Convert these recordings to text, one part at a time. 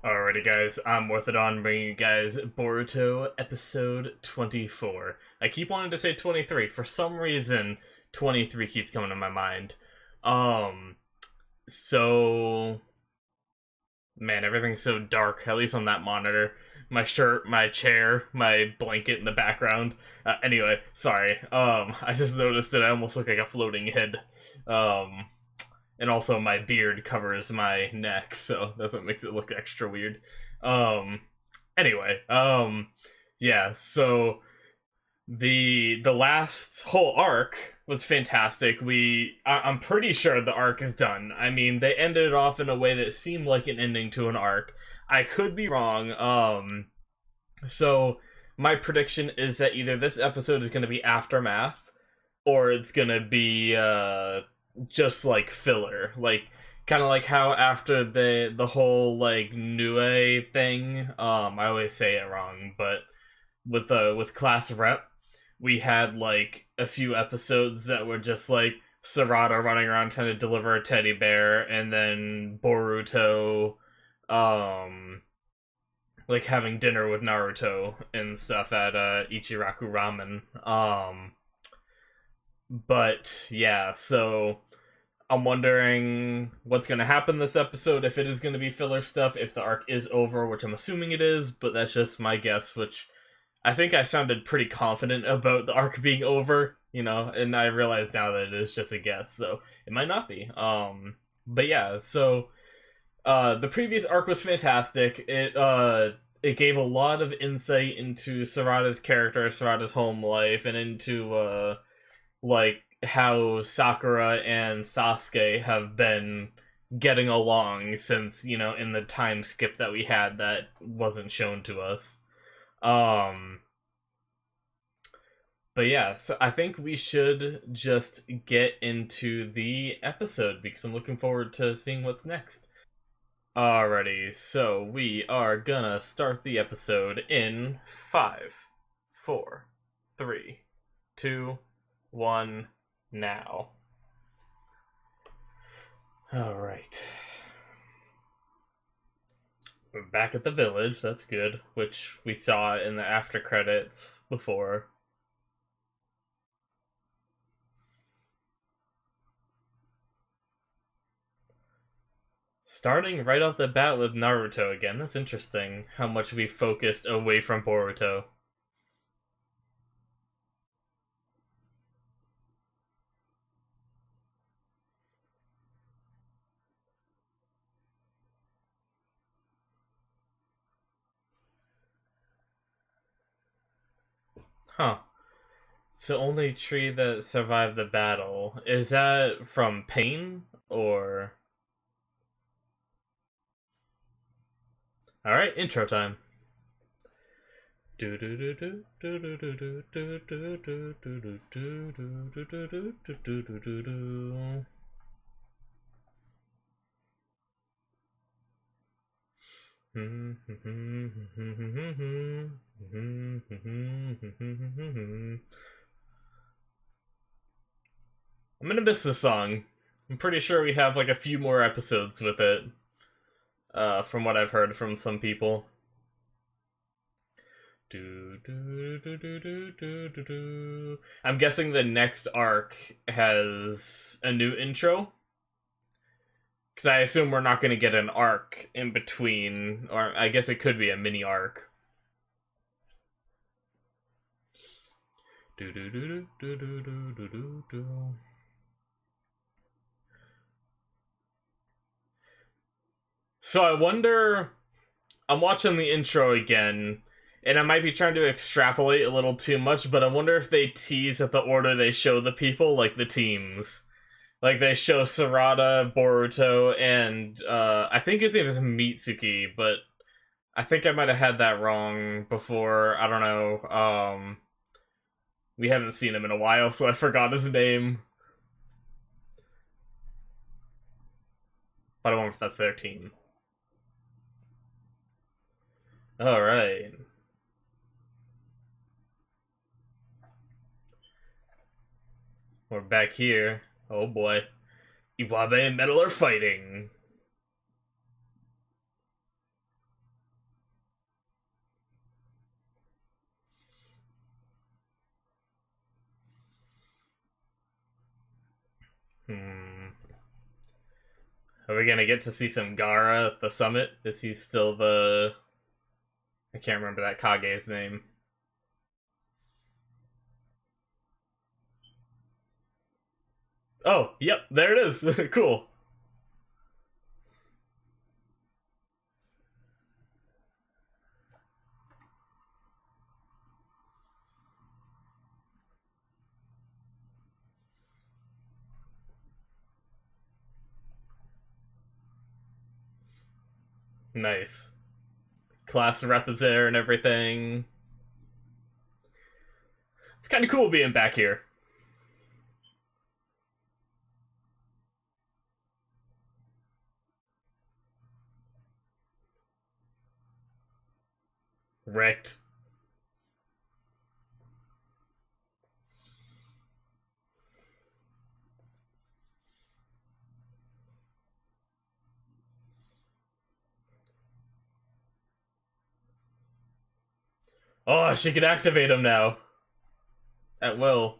Alrighty, guys, I'm Morthadon bringing you guys Boruto episode 24. I keep wanting to say 23. For some reason, 23 keeps coming to my mind. Um, so. Man, everything's so dark, at least on that monitor. My shirt, my chair, my blanket in the background. Anyway, sorry. I just noticed that I almost look like a floating head. Um, and also my beard covers my neck, so that's what makes it look extra weird. Um, anyway, yeah. So the last whole arc was fantastic. I'm pretty sure the arc is done. I mean, they ended it off in a way that seemed like an ending to an arc. I could be wrong. So my prediction is that either this episode is going to be aftermath or it's gonna be just like filler, like kind of like how after the whole like Nue thing. I always say it wrong, but with class rep, we had like a few episodes that were just like Sarada running around trying to deliver a teddy bear, and then Boruto, um, like having dinner with Naruto and stuff at Ichiraku Ramen. But yeah, so I'm wondering what's going to happen this episode, if it is going to be filler stuff, if the arc is over, which I'm assuming it is, but that's just my guess, which I think I sounded pretty confident about the arc being over, and I realize now that it is just a guess, so it might not be. But yeah, so the previous arc was fantastic. It gave a lot of insight into Sarada's character, Sarada's home life, and into like how Sakura and Sasuke have been getting along since, in the time skip that we had that wasn't shown to us. Um but yeah, so I think we should just get into the episode because I'm looking forward to seeing what's next. Alrighty, so we are gonna start the episode in 5, 4, 3, 2, 1, now. Alright. We're back at the village, that's good, which we saw in the after credits before. Starting right off the bat with Naruto again, that's interesting how much we focused away from Boruto. Huh. It's the only tree that survived the battle. Is that from pain, or... Alright, intro time. I'm gonna miss this song. I'm pretty sure we have like a few more episodes with it, from what I've heard from some people. I'm guessing the next arc has a new intro, because I assume we're not going to get an arc in between, or I guess it could be a mini arc. So I wonder, I'm watching the intro again, and I might be trying to extrapolate a little too much, but I wonder if they tease at the order they show the people, like the teams. Like, they show Sarada, Boruto, and, I think his name is Mitsuki, but I think I might have had that wrong before. I don't know. We haven't seen him in a while, so I forgot his name. But I wonder if that's their team. Alright. We're back here. Oh boy. Iwabe and Metal are fighting. Hmm. Are we gonna get to see some Gara at the summit? Is he still the... I can't remember that Kage's name. Oh, yep, there it is. Cool. Nice. Class rep is there and everything. It's kind of cool being back here. Wrecked. Oh, she can activate him now. At will.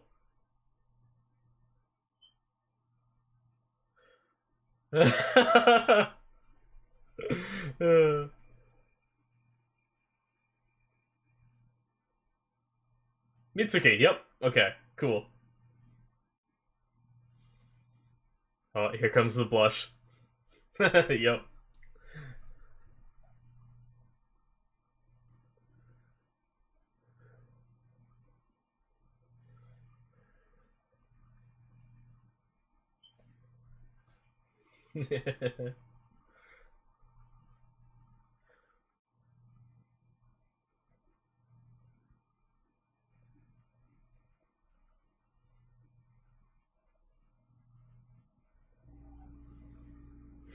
Mitsuki, yep. Okay, cool. Oh, here comes the blush. Yep.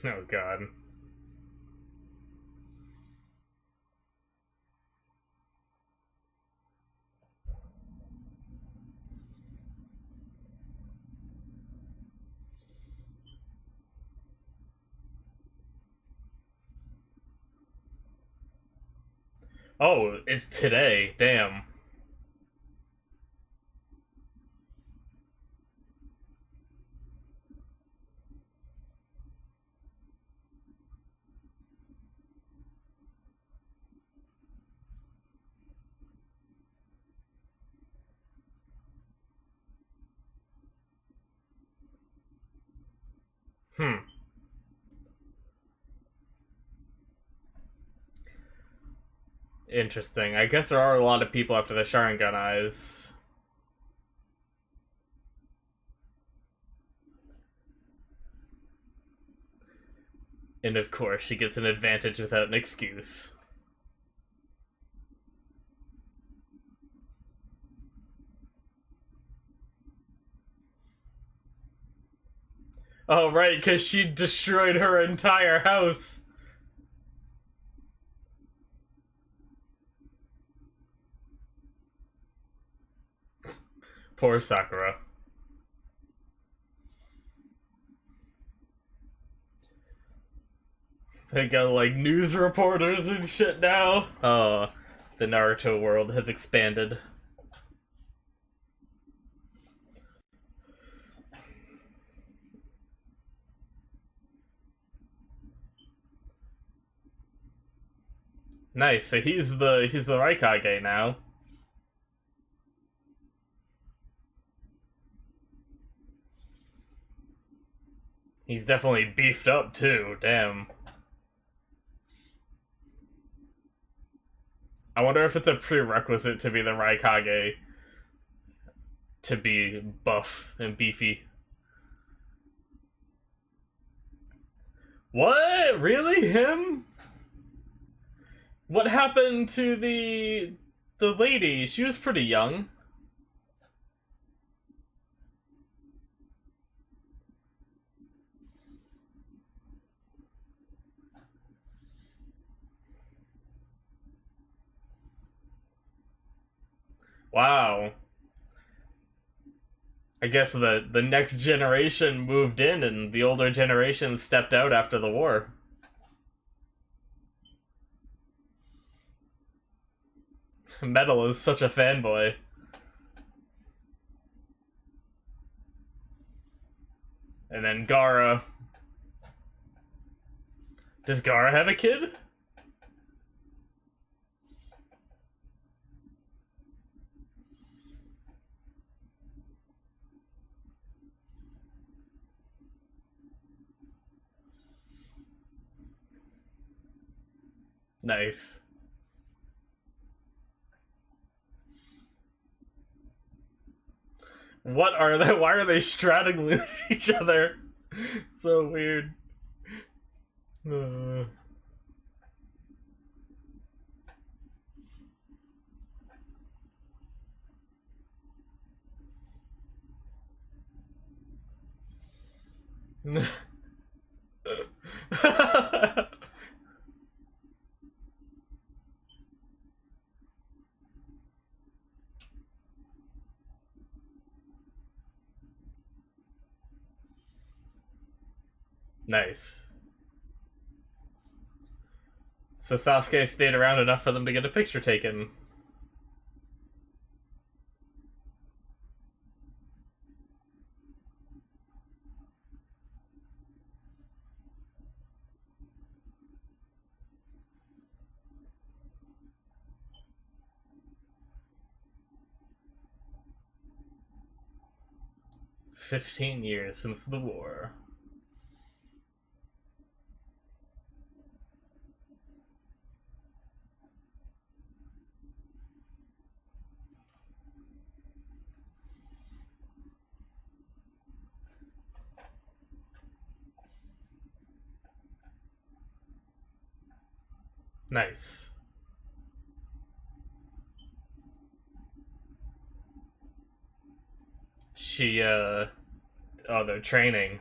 Oh god. Oh, it's today. Damn. Hmm. Interesting. I guess there are a lot of people after the Sharingan eyes. And of course, she gets an advantage without an excuse. Oh, right, because she destroyed her entire house. Poor Sakura. They got, like, news reporters and shit now. Oh, the Naruto world has expanded. Nice, so he's the Raikage now. He's definitely beefed up too, damn. I wonder if it's a prerequisite to be the Raikage to be buff and beefy. What? Really? Him? What happened to the lady? She was pretty young. Wow. I guess the next generation moved in and the older generation stepped out after the war. Metal is such a fanboy. Gaara. Does Gaara have a kid? Nice. What are they? Why are they straddling each other? So weird. Uh. Nice. So Sasuke stayed around enough for them to get a picture taken. "15 years since the war." Nice. She, oh, they're training.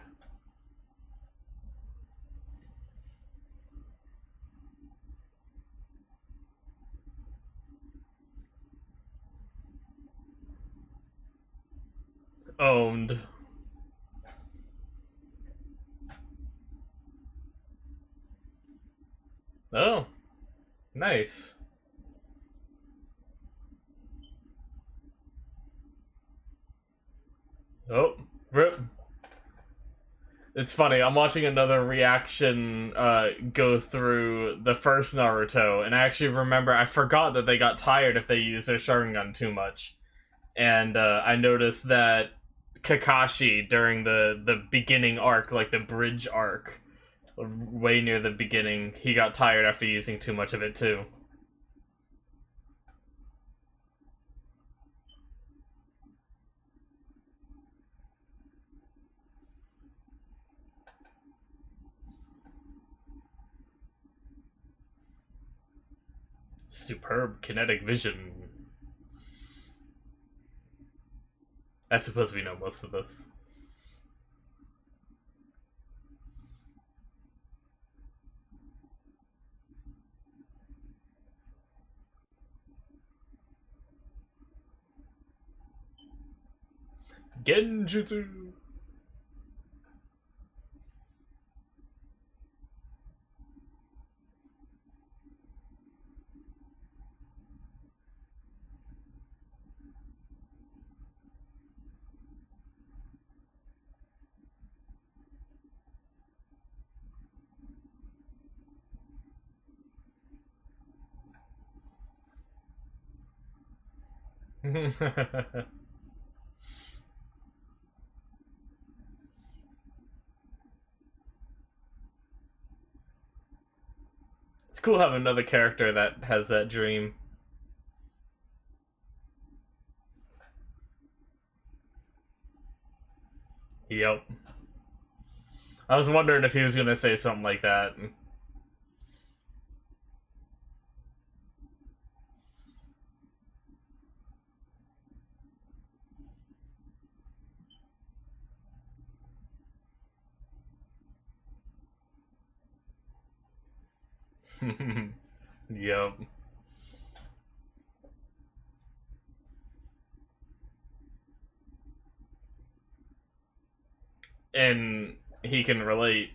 Owned. Oh, nice. Oh, rip. It's funny, I'm watching another reaction go through the first Naruto, and I actually remember, I forgot that they got tired if they used their Sharingan too much. And I noticed that Kakashi, during the beginning arc, like the bridge arc, way near the beginning, he got tired after using too much of it too. Superb kinetic vision. I suppose we know most of this. Genjutsu. It's cool having another character that has that dream. Yep. I was wondering if he was gonna say something like that. Yep. And he can relate.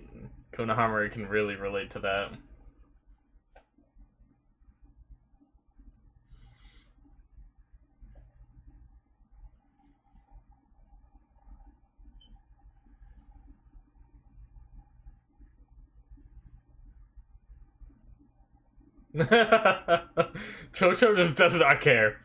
Konohamaru can really relate to that. Toto just does not care.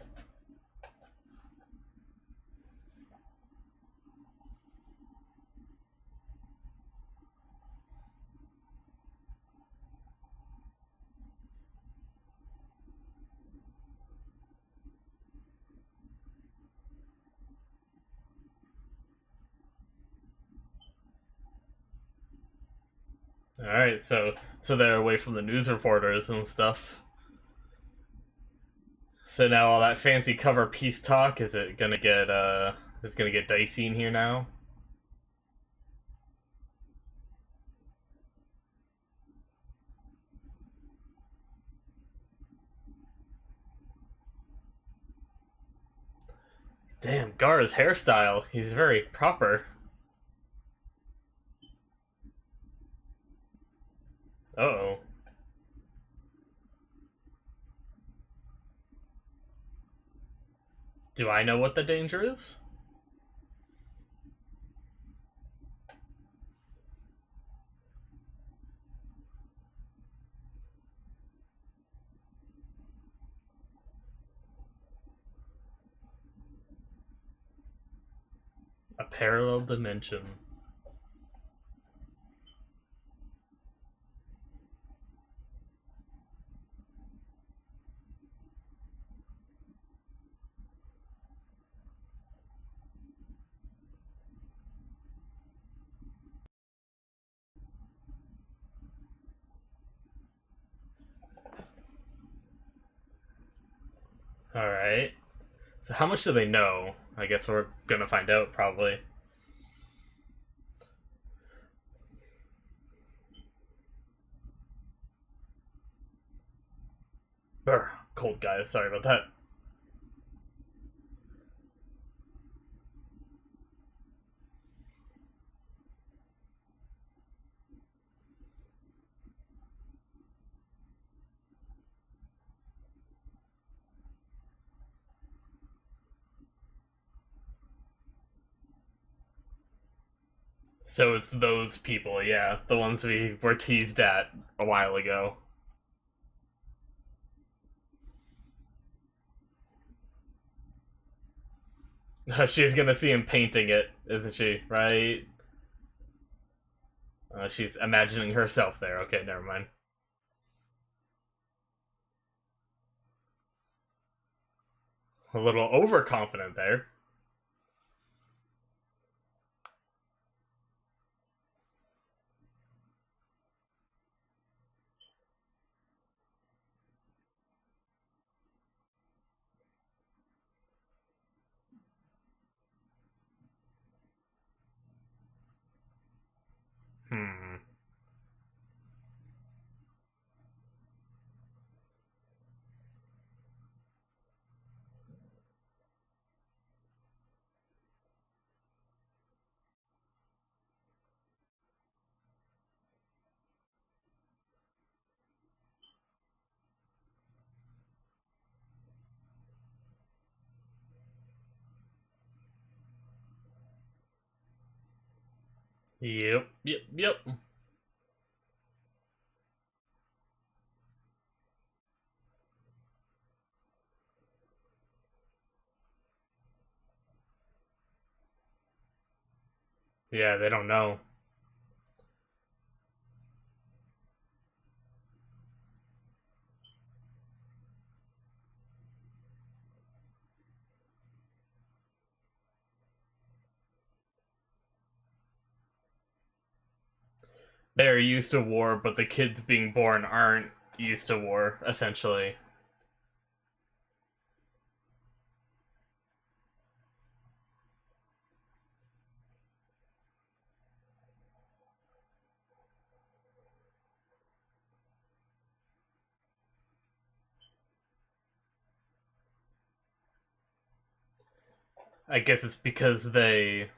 All right, so they're away from the news reporters and stuff. So now all that fancy cover peace talk is gonna get dicey in here now? Damn, Gar's hairstyle. He's very proper. Uh-oh. Do I know what the danger is? A parallel dimension. Alright. So how much do they know? I guess we're gonna find out, probably. Brr, cold guys, sorry about that. So it's those people, yeah. The ones we were teased at a while ago. She's gonna see him painting it, isn't she? Right? She's imagining herself there. Okay, never mind. A little overconfident there. Hmm. Yep, yep, yep. Yeah, they don't know. They're used to war, but the kids being born aren't used to war, essentially. I guess it's because they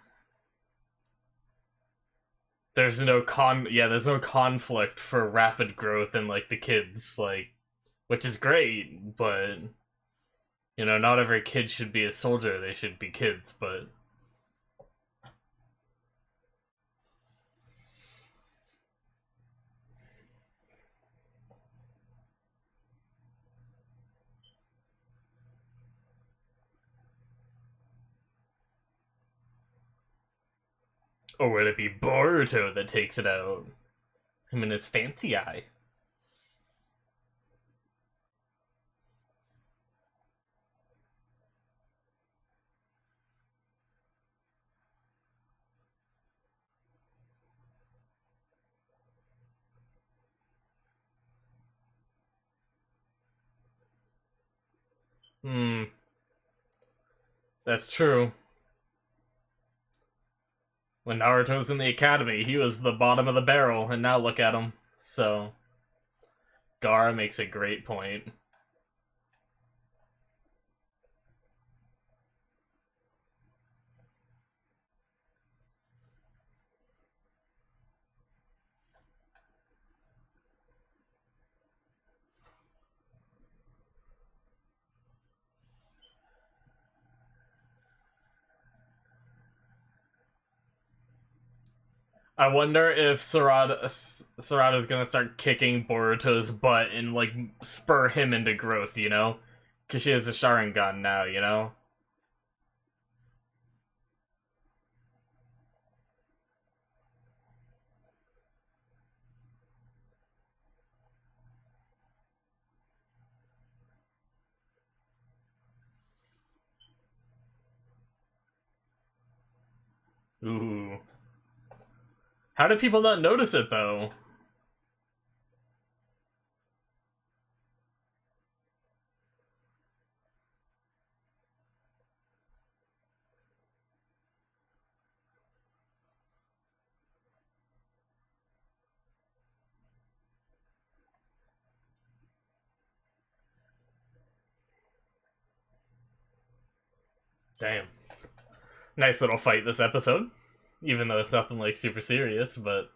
there's no conflict for rapid growth in like the kids, like, which is great, but not every kid should be a soldier, they should be kids, but Or would it be Boruto that takes it out? Him and his fancy eye. Hmm, that's true. When Naruto's in the academy, he was the bottom of the barrel, and now look at him. So, Gara makes a great point. I wonder if Sarada's gonna start kicking Boruto's butt and like spur him into growth, you know? Because she has a Sharingan now, you know? Ooh. How did people not notice it though? Damn. Nice little fight this episode. Even though it's nothing like super serious, but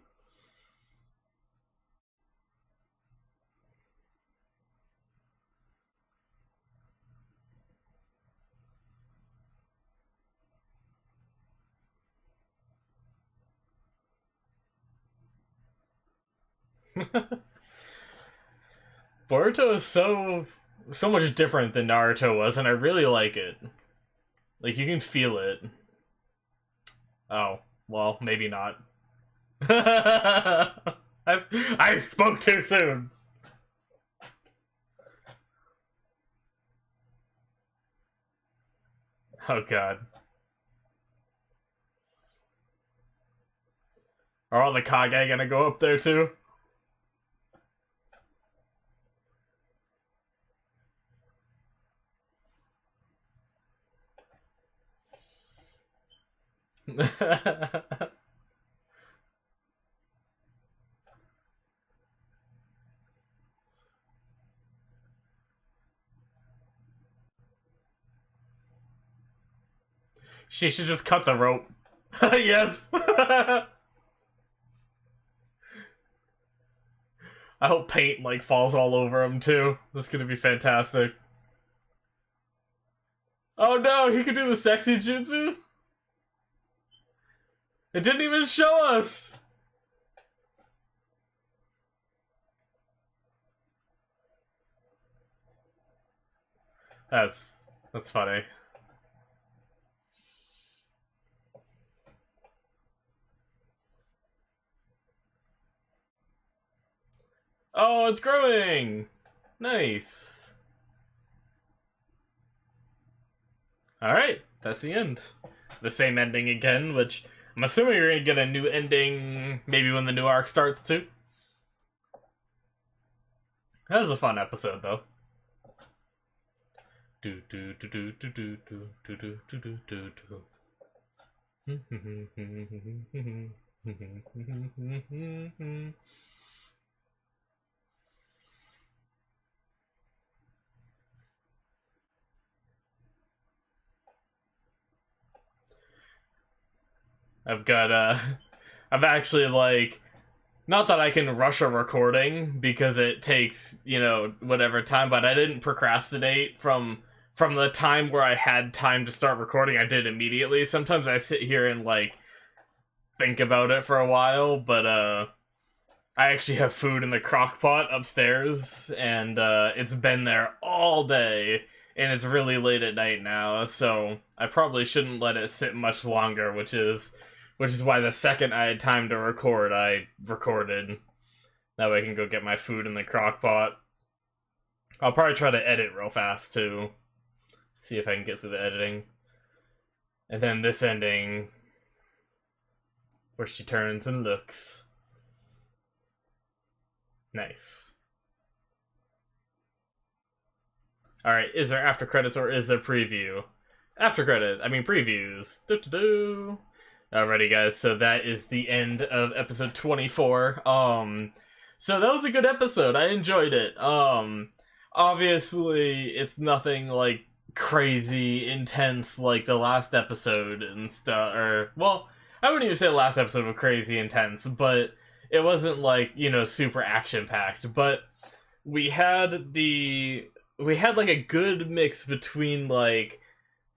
Boruto is so much different than Naruto was, and I really like it. Like you can feel it. Oh, well, maybe not. I spoke too soon. Oh god. Are all the Kage gonna go up there too? She should just cut the rope. Yes! I hope paint like falls all over him too. That's gonna be fantastic. Oh no, he could do the sexy jutsu? It didn't even show us! That's funny. Oh, it's growing! Nice. Alright, that's the end. The same ending again, which I'm assuming you're gonna get a new ending maybe when the new arc starts too. That was a fun episode though. Do do do do do do do do do do do do. I've got I've actually like not that I can rush a recording because it takes, you know, whatever time, but I didn't procrastinate from the time where I had time to start recording. I did immediately. Sometimes I sit here and like think about it for a while, but I actually have food in the crock pot upstairs and it's been there all day and it's really late at night now, so I probably shouldn't let it sit much longer, which is which is why the second I had time to record, I recorded. That way I can go get my food in the crock pot. I'll probably try to edit real fast, too. See if I can get through the editing. And then this ending, where she turns and looks. Nice. Alright, is there after credits or is there preview? After credits, I mean previews. Doo-doo-doo. Alrighty, guys, so that is the end of episode 24. So that was a good episode. I enjoyed it. Obviously, it's nothing, like, crazy intense like the last episode and stuff, or, well, I wouldn't even say the last episode was crazy intense, but it wasn't, like, you know, super action-packed, but we had, like, a good mix between, like,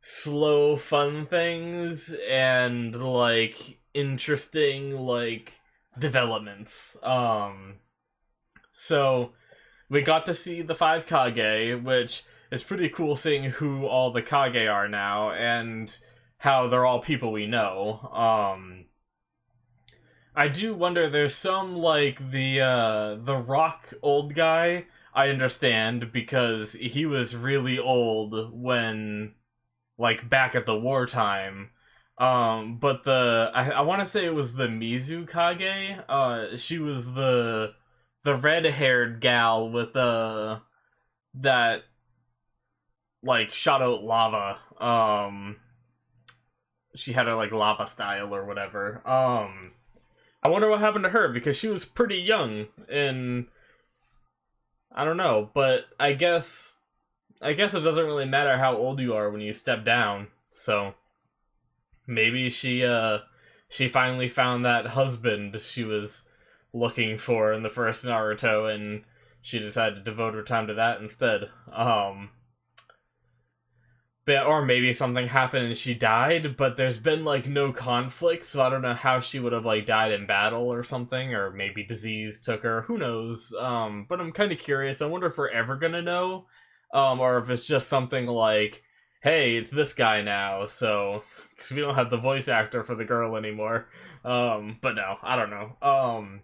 slow, fun things and, like, interesting, like, developments. So we got to see the 5 Kage, which is pretty cool seeing who all the Kage are now, and how they're all people we know. I do wonder, there's some, like, the Rock old guy, I understand, because he was really old when, like, back at the wartime. But I want to say it was the Mizu Kage. She was the red-haired gal with, that, like, shot out lava. She had her, like, lava style or whatever. I wonder what happened to her, because she was pretty young, and I don't know, but I guess it doesn't really matter how old you are when you step down, so maybe she finally found that husband she was looking for in the first Naruto, and she decided to devote her time to that instead. But, or maybe something happened and she died, but there's been, like, no conflict, so I don't know how she would have, like, died in battle or something, or maybe disease took her, who knows. But I'm kind of curious. I wonder if we're ever gonna know, or if it's just something like, hey, it's this guy now, so, because we don't have the voice actor for the girl anymore. But no, I don't know.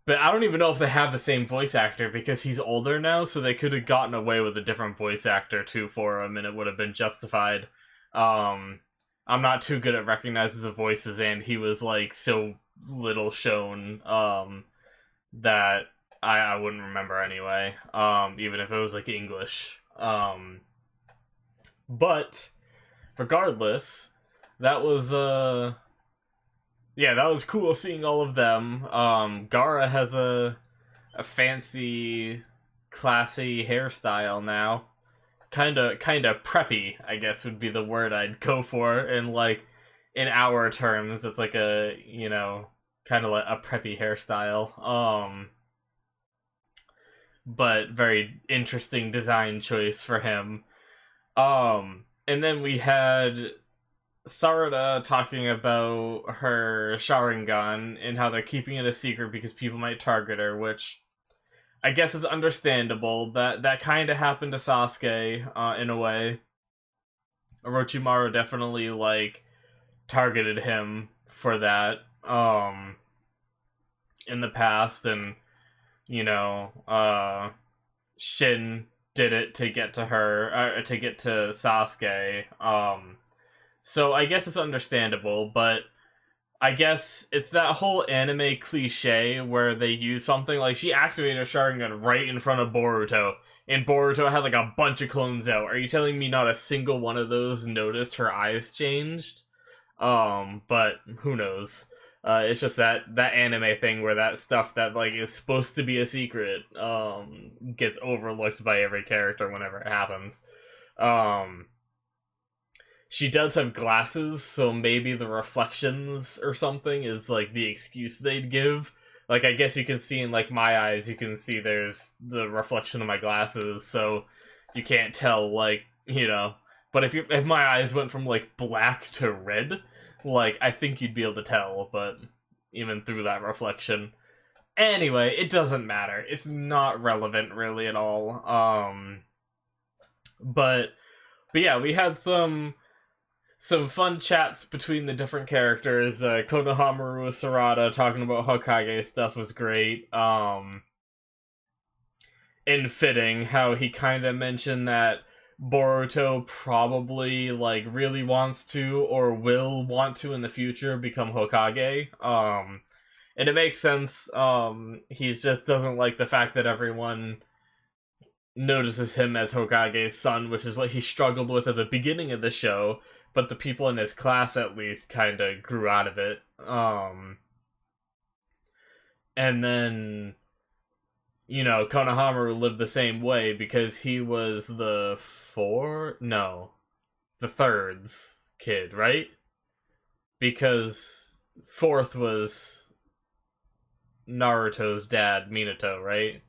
But I don't even know if they have the same voice actor, because he's older now, so they could have gotten away with a different voice actor, too, for him, and it would have been justified. I'm not too good at recognizing the voices, and he was, like, so little shown, that I wouldn't remember anyway, even if it was, like, English. But, regardless, that was, yeah, that was cool seeing all of them. Gaara has a fancy, classy hairstyle now. Kinda preppy, I guess would be the word I'd go for. In, like, in our terms, it's like a, you know, kind of like a preppy hairstyle. But very interesting design choice for him. And then we had Sarada talking about her Sharingan and how they're keeping it a secret because people might target her, which I guess is understandable. That kind of happened to Sasuke, in a way. Orochimaru definitely, like, targeted him for that, in the past, and, you know, Shin did it to get to her, to get to Sasuke, so I guess it's understandable, but I guess it's that whole anime cliche where they use something like, she activated a Sharingan right in front of Boruto, and Boruto had, like, a bunch of clones out. Are you telling me not a single one of those noticed her eyes changed? But who knows? It's just that anime thing where that stuff that, like, is supposed to be a secret, gets overlooked by every character whenever it happens. She does have glasses, so maybe the reflections or something is, like, the excuse they'd give. Like, I guess you can see in, like, my eyes, you can see there's the reflection of my glasses, so you can't tell, like, you know. But if my eyes went from, like, black to red, like, I think you'd be able to tell, but even through that reflection. Anyway, it doesn't matter. It's not relevant, really, at all. But yeah, we had some some fun chats between the different characters. Konohamaru Sarada talking about Hokage stuff was great. And fitting how he kind of mentioned that Boruto probably like really wants to or will want to in the future become Hokage. And it makes sense. He just doesn't like the fact that everyone notices him as Hokage's son, which is what he struggled with at the beginning of the show, but the people in his class at least kind of grew out of it. And then, Konohamaru lived the same way because he was the third's kid, right? Because fourth was Naruto's dad, Minato, right?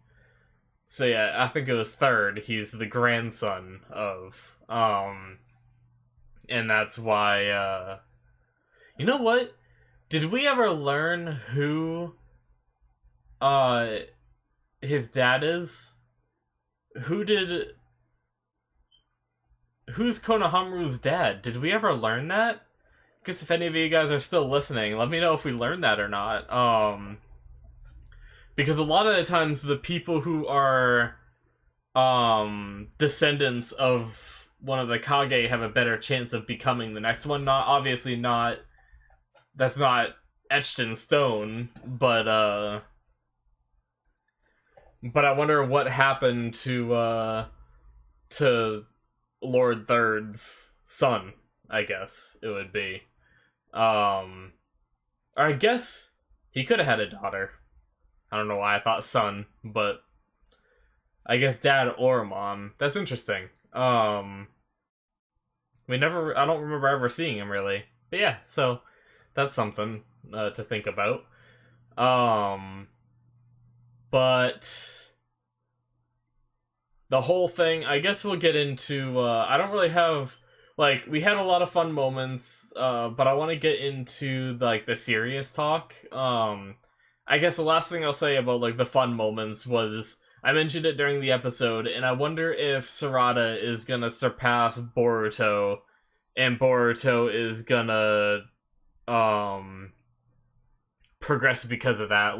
So yeah, I think it was third. He's the grandson of, and that's why, you know what? Did we ever learn who, his dad is? Who's Konohamaru's dad? Did we ever learn that? Guess if any of you guys are still listening, let me know if we learned that or not. Because a lot of the times the people who are descendants of one of the Kage have a better chance of becoming the next one. That's not etched in stone, but I wonder what happened to Lord Third's son, I guess it would be. Or I guess he could have had a daughter. I don't know why I thought son, but I guess dad or mom. That's interesting. I don't remember ever seeing him really. But yeah, so that's something to think about. But the whole thing, I guess we'll get into, I don't really have, we had a lot of fun moments, but I want to get into, the serious talk. I guess the last thing I'll say about, the fun moments was, I mentioned it during the episode, and I wonder if Sarada is gonna surpass Boruto, and Boruto is gonna, progress because of that.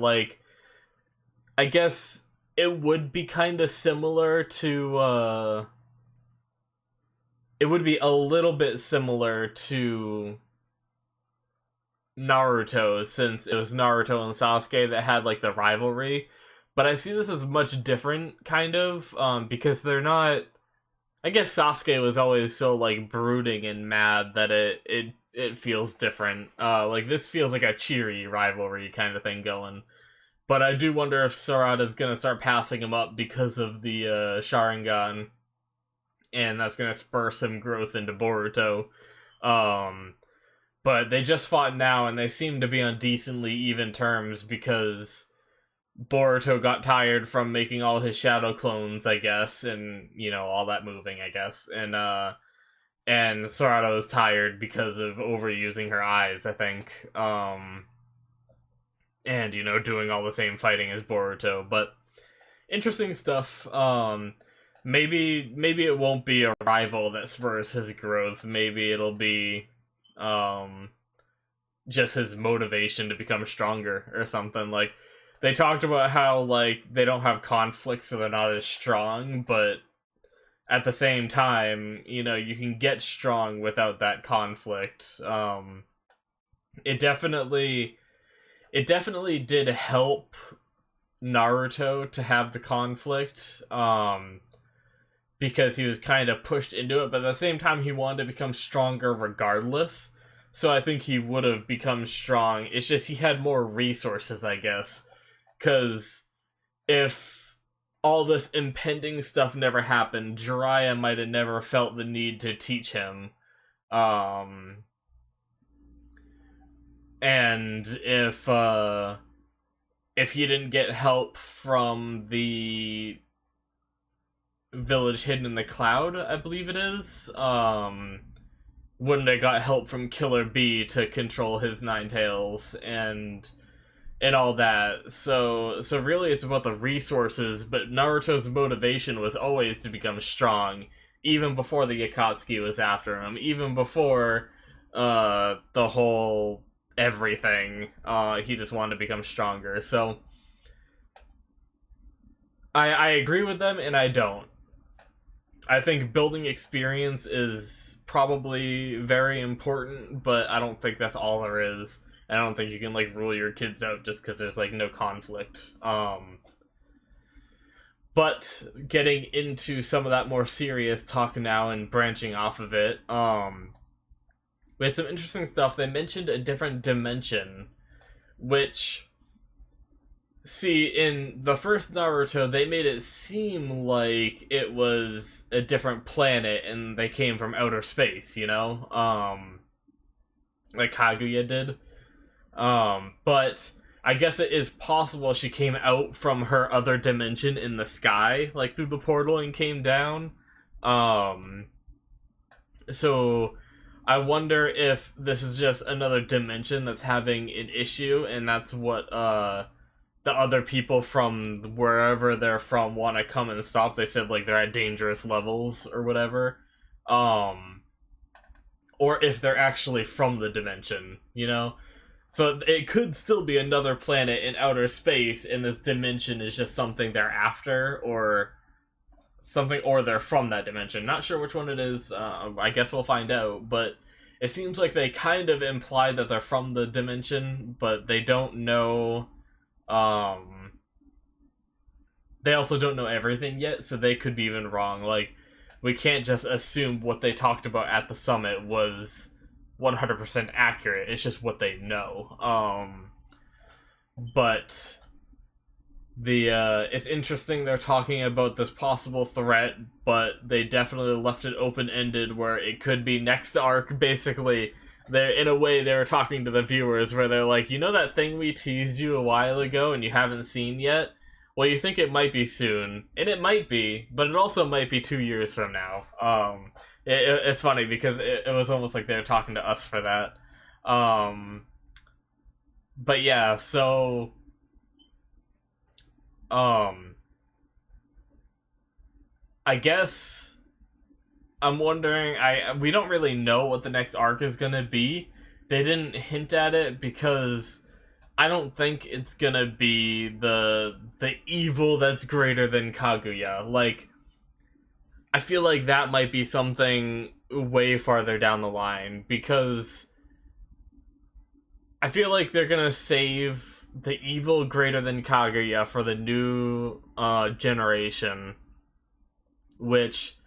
I guess it would be kind of similar to, it would be a little bit similar to Naruto, since it was Naruto and Sasuke that had the rivalry, but I see this as much different, kind of, because they're not. I guess Sasuke was always so brooding and mad that it feels different. This feels like a cheery rivalry kind of thing going, but I do wonder if Sarada's gonna start passing him up because of the Sharingan, and that's gonna spur some growth into Boruto. But they just fought now, and they seem to be on decently even terms because Boruto got tired from making all his shadow clones, I guess, and, all that moving, I guess. And Sarada was tired because of overusing her eyes, I think. And, doing all the same fighting as Boruto. But interesting stuff. Maybe it won't be a rival that spurs his growth. Maybe it'll be just his motivation to become stronger or something. They talked about how they don't have conflict, so they're not as strong, but at the same time, you can get strong without that conflict. It definitely did help Naruto to have the conflict, because he was kind of pushed into it, but at the same time he wanted to become stronger regardless. So I think he would have become strong. It's just he had more resources, I guess. Because if all this impending stuff never happened, Jiraiya might have never felt the need to teach him. And if he didn't get help from the village hidden in the cloud, I believe it is, wouldn't have got help from Killer Bee to control his nine tails and all that. So really it's about the resources, but Naruto's motivation was always to become strong, even before the Akatsuki was after him, even before the whole everything. He just wanted to become stronger. So I agree with them and I don't. I think building experience is probably very important, but I don't think that's all there is. I don't think you can like rule your kids out just because there's like no conflict. But getting into some of that more serious talk now and branching off of it, we had some interesting stuff. They mentioned a different dimension, which, see, in the first Naruto, they made it seem like it was a different planet and they came from outer space, you know? Like Kaguya did. But I guess it is possible she came out from her other dimension in the sky, like through the portal and came down. So I wonder if this is just another dimension that's having an issue, and that's what the other people from wherever they're from want to come and stop. They said like they're at dangerous levels or whatever. Or if they're actually from the dimension, you know? So it could still be another planet in outer space, and this dimension is just something they're after, or something, or they're from that dimension. Not sure which one it is. I guess we'll find out. But it seems like they kind of imply that they're from the dimension, but they don't know. They also don't know everything yet, so they could be even wrong. Like, we can't just assume what they talked about at the summit was 100% accurate. It's just what they know. But it's interesting they're talking about this possible threat, but they definitely left it open-ended where it could be next arc. Basically, they're, in a way, they were talking to the viewers where they're like, you know that thing we teased you a while ago and you haven't seen yet? Well, you think it might be soon, and it might be, but it also might be 2 years from now. It's funny because it was almost like they were talking to us for that. But yeah, so I guess I'm wondering. We don't really know what the next arc is gonna be. They didn't hint at it because I don't think it's gonna be the evil that's greater than Kaguya. Like, I feel like that might be something way farther down the line, because I feel like they're gonna save the evil greater than Kaguya for the new generation, which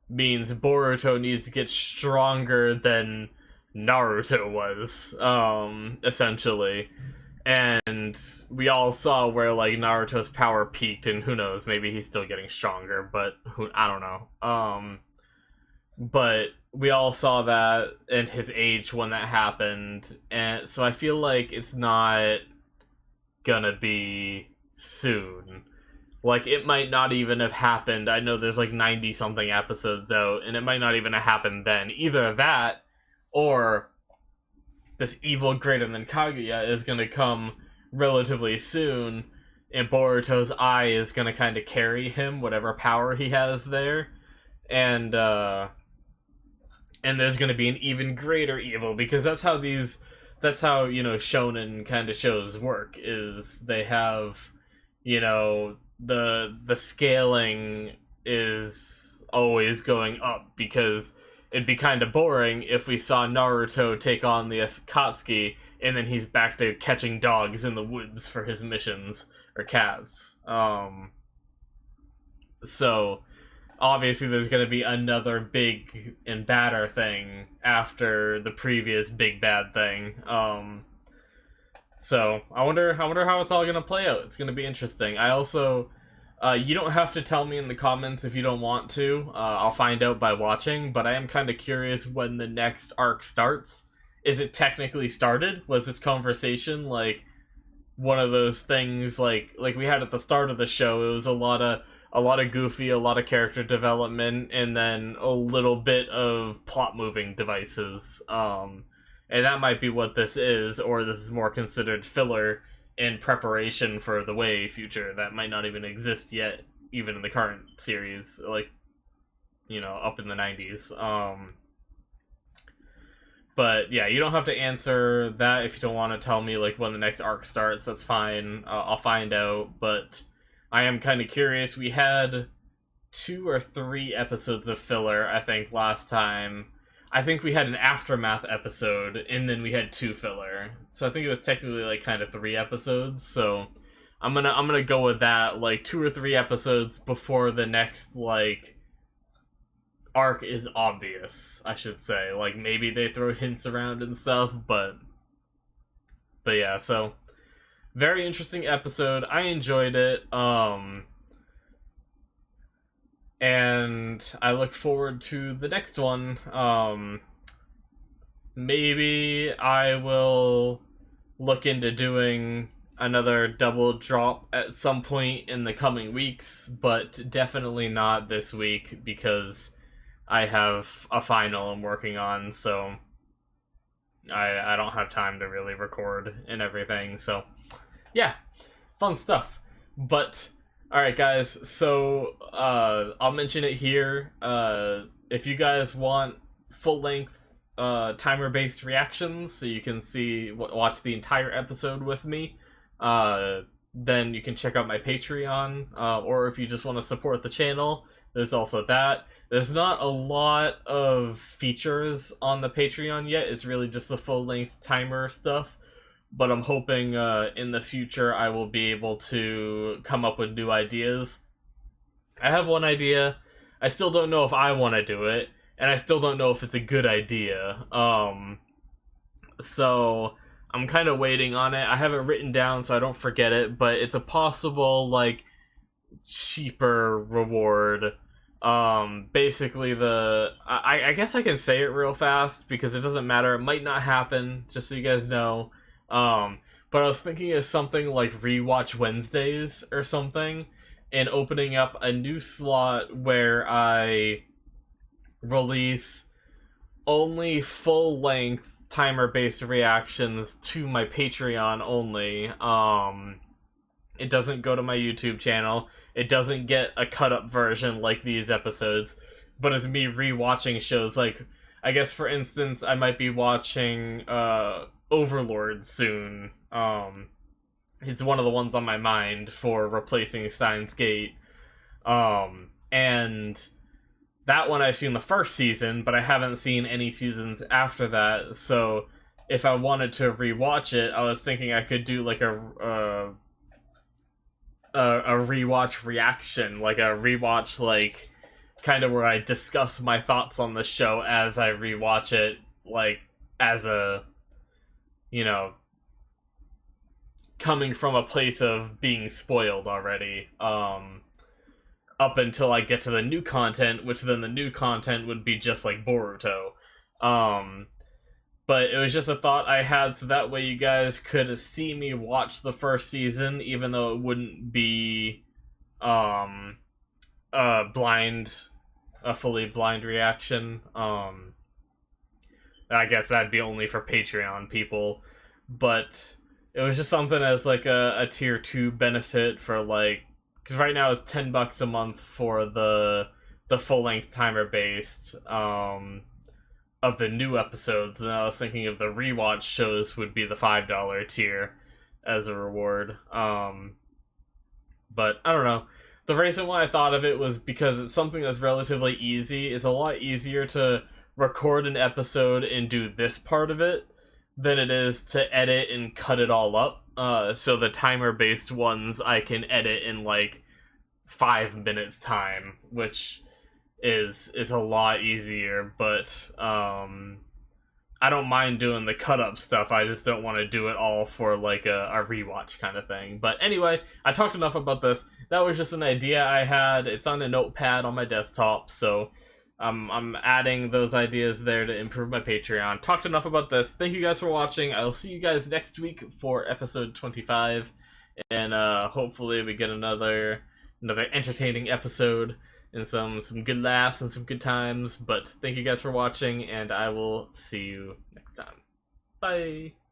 means Boruto needs to get stronger than Naruto was, essentially. And we all saw where like Naruto's power peaked, and who knows, maybe he's still getting stronger, but I don't know. But we all saw that and his age when that happened, and so I feel like it's not gonna be soon. Like, it might not even have happened. I know there's like 90 something episodes out, and it might not even have happened then. Either that, or this evil greater than Kaguya is going to come relatively soon, and Boruto's eye is going to kind of carry him, whatever power he has there, and there's going to be an even greater evil, because that's how, you know, shonen kind of shows work, is they have, you know, the scaling is always going up, because it'd be kind of boring if we saw Naruto take on the Akatsuki and then he's back to catching dogs in the woods for his missions, or cats. So obviously there's going to be another big and badder thing after the previous big bad thing. So I wonder how it's all going to play out. It's going to be interesting. I also, you don't have to tell me in the comments if you don't want to. I'll find out by watching, but I am kind of curious when the next arc starts. Is it technically started? Was this conversation like one of those things like we had at the start of the show? It was a lot of goofy, a lot of character development, and then a little bit of plot moving devices. And that might be what this is, or this is more considered filler in preparation for the way future that might not even exist yet, even in the current series, like, you know, up in the 90s. But yeah, you don't have to answer that if you don't want to tell me like when the next arc starts. That's fine. I'll find out. But I am kind of curious. We had 2 or 3 episodes of filler, I think, last time. I think we had an aftermath episode, and then we had 2 filler. So I think it was technically like kind of 3 episodes. So I'm gonna go with that. Like 2 or 3 episodes before the next like arc is obvious, I should say. Like maybe they throw hints around and stuff, but yeah, so very interesting episode. I enjoyed it. And I look forward to the next one. Maybe I will look into doing another double drop at some point in the coming weeks, but definitely not this week because I have a final I'm working on, so I don't have time to really record and everything, so yeah, fun stuff. But alright guys, so I'll mention it here. If you guys want full-length timer-based reactions, so you can watch the entire episode with me, then you can check out my Patreon, or if you just want to support the channel, there's also that. There's not a lot of features on the Patreon yet. It's really just the full-length timer stuff. But I'm hoping in the future I will be able to come up with new ideas. I have one idea. I still don't know if I want to do it. And I still don't know if it's a good idea. So I'm kind of waiting on it. I have it written down so I don't forget it. But it's a possible, like, cheaper reward. Basically I guess I can say it real fast because it doesn't matter. It might not happen, just so you guys know. But I was thinking of something like Rewatch Wednesdays or something, and opening up a new slot where I release only full-length timer-based reactions to my Patreon only. It doesn't go to my YouTube channel. It doesn't get a cut-up version like these episodes, but it's me rewatching shows. Like, I guess, for instance, I might be watching Overlord soon. It's one of the ones on my mind for replacing Steins Gate. And that one I've seen the first season, but I haven't seen any seasons after that, so if I wanted to rewatch it, I was thinking I could do like a rewatch reaction, like a rewatch, like, kind of where I discuss my thoughts on the show as I rewatch it, like, as a, you know, coming from a place of being spoiled already, up until I get to the new content, which then the new content would be just like Boruto. But it was just a thought I had, so that way you guys could see me watch the first season, even though it wouldn't be a fully blind reaction. I guess that'd be only for Patreon people, but it was just something as like a tier 2 benefit for, like, because right now it's $10 a month for the full-length timer-based of the new episodes, and I was thinking of the rewatch shows would be the $5 tier as a reward. But I don't know. The reason why I thought of it was because it's something that's relatively easy. It's a lot easier to record an episode and do this part of it than it is to edit and cut it all up. So the timer-based ones I can edit in like 5 minutes time, which is a lot easier, but I don't mind doing the cut-up stuff. I just don't want to do it all for like a rewatch kind of thing. But anyway, I talked enough about this. That was just an idea I had. It's on a notepad on my desktop, so I'm adding those ideas there to improve my Patreon. Talked enough about this. Thank you guys for watching. I'll see you guys next week for episode 25, and hopefully we get another entertaining episode and some good laughs and some good times. But thank you guys for watching, and I will see you next time. Bye!